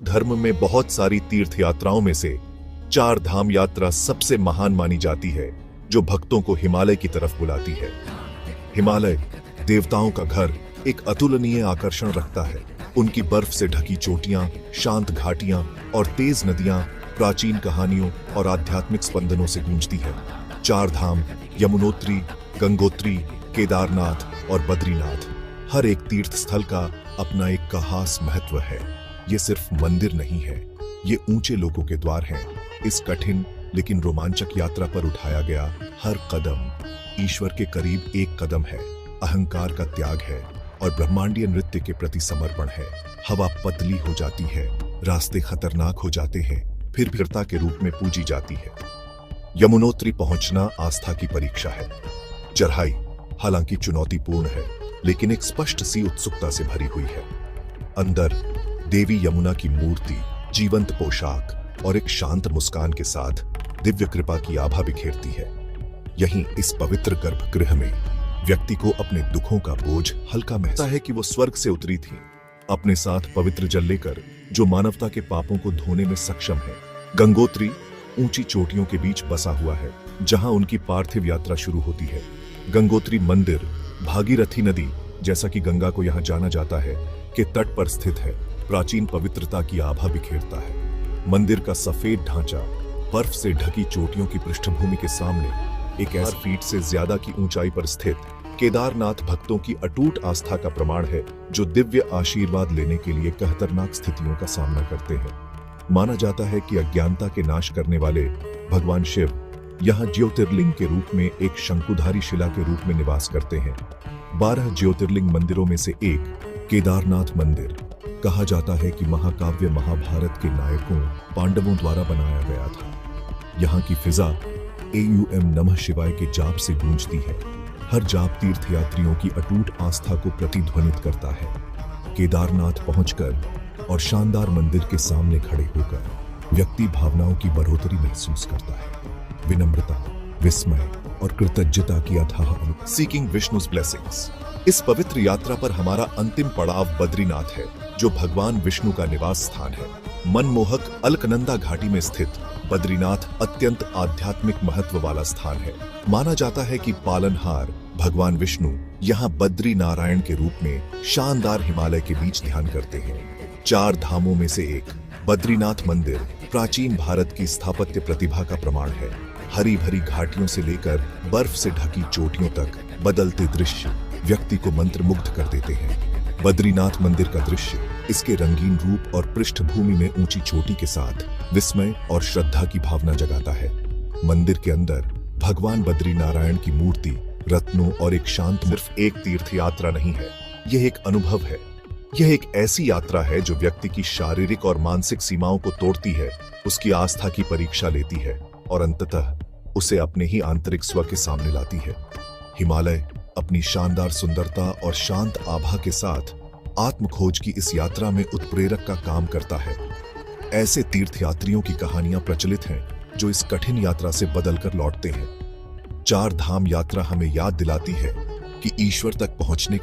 धर्म में बहुत सारी तीर्थ यात्राओं में से चार धाम यात्रा सबसे महान मानी जाती है, जो भक्तों को हिमालय की तरफ बुलाती है। हिमालय देवताओं का घर एक अतुलनीय आकर्षण रखता है। उनकी बर्फ से ढकी चोटियां, शांत घाटियां और तेज नदियां प्राचीन कहानियों और आध्यात्मिक स्पंदनों से गूंजती है। चार धाम यमुनोत्री, गंगोत्री, केदारनाथ और बद्रीनाथ, हर एक तीर्थ स्थल का अपना एक खास महत्व है। ये सिर्फ मंदिर नहीं है, ये ऊंचे लोगों के द्वार हैं। इस कठिन लेकिन रोमांचक यात्रा पर उठाया गया हर कदम ईश्वर के करीब एक कदम है, अहंकार का त्याग है और ब्रह्मांडीय नृत्य के प्रति समर्पण है। हवा पतली हो जाती है, रास्ते खतरनाक हो जाते हैं, फिर वीरता के रूप में पूजी जाती है। यमुनोत्री पहुंचना आस्था की परीक्षा है। चढ़ाई हालांकि चुनौतीपूर्ण है, लेकिन एक स्पष्ट सी उत्सुकता से भरी हुई है। अंदर देवी यमुना की मूर्ति, जीवंत पोशाक और एक शांत मुस्कान के साथ दिव्य कृपा की आभा बिखेरती है। यहीं इस पवित्र गर्भगृह में व्यक्ति को अपने दुखों का बोझ हल्का महसूस है कि वो स्वर्ग से उतरी थी, अपने साथ पवित्र जल लेकर, जो मानवता के पापों को धोने में सक्षम है। गंगोत्री ऊंची चोटियों के बीच बसा हुआ है, जहां उनकी पार्थिव यात्रा शुरू होती है। गंगोत्री मंदिर भागीरथी नदी, जैसा कि गंगा को यहाँ जाना जाता है, के तट पर स्थित है। प्राचीन पवित्रता की आभा बिखेरता है। मंदिर का सफेद ढांचा बर्फ से ढकी चोटियों की पृष्ठभूमि के सामने एक ऐसा फीट से ज्यादा की ऊंचाई पर स्थित केदारनाथ भक्तों की अटूट आस्था का प्रमाण है, जो दिव्य आशीर्वाद लेने के लिए खतरनाक स्थितियों का सामना करते हैं। माना जाता है कि अज्ञानता के नाश करने वाले भगवान शिव यहाँ ज्योतिर्लिंग के रूप में एक शंकुधारी शिला के रूप में निवास करते हैं। 12 ज्योतिर्लिंग मंदिरों में से एक केदारनाथ मंदिर कहा जाता है कि महाकाव्य महाभारत के नायकों पांडवों द्वारा बनाया गया था। यहाँ की फिजा AUM नमः शिवाय के जाप से गूंजती है। हर जाप तीर्थयात्रियों की अटूट आस्था को प्रतिध्वनित करता है। केदारनाथ पहुंचकर और शानदार मंदिर के सामने खड़े होकर व्यक्ति भावनाओं की बढ़ोतरी महसूस करता है। विनम्रता, विस्मय और कृतज्ञता की अथाह सीकिंग विष्णु's ब्लेसिंग्स। इस पवित्र यात्रा पर हमारा अंतिम पड़ाव बद्रीनाथ है, जो भगवान विष्णु का निवास स्थान है। मनमोहक अलकनंदा घाटी में स्थित बद्रीनाथ अत्यंत आध्यात्मिक महत्व वाला स्थान है। माना जाता है कि पालनहार भगवान विष्णु यहाँ बद्री नारायण के रूप में शानदार हिमालय के बीच ध्यान करते हैं। चार धामों में से एक बद्रीनाथ मंदिर प्राचीन भारत की स्थापत्य प्रतिभा का प्रमाण है। हरी भरी घाटियों से लेकर बर्फ से ढकी चोटियों तक बदलते दृश्य व्यक्ति को मंत्रमुग्ध कर देते हैं। बद्रीनाथ मंदिर का दृश्य इसके रंगीन रूप और पृष्ठभूमि में ऊंची चोटी के साथ विस्मय और श्रद्धा की भावना जगाता है। मंदिर के अंदर भगवान बद्री नारायण की मूर्ति, रत्नों और एक शांत सिर्फ एक तीर्थ यात्रा नहीं है, यह एक अनुभव है। यह एक ऐसी यात्रा है जो व्यक्ति की शारीरिक और मानसिक सीमाओं को तोड़ती है, उसकी आस्था की परीक्षा लेती है और अंततः उसे अपने ही आंतरिक स्व के सामने लाती है। हिमालय अपनी शानदार सुंदरता और शांत आभा के साथ आत्म खोज की इस यात्रा में उत्प्रेरक का काम करता है। ऐसे तीर्थयात्रियों की कहानियां प्रचलित हैं, जो इस कठिन यात्रा से बदलकर लौटते हैं। चार धाम यात्रा हमें याद दिलाती है कि ईश्वर तक पहुंचने का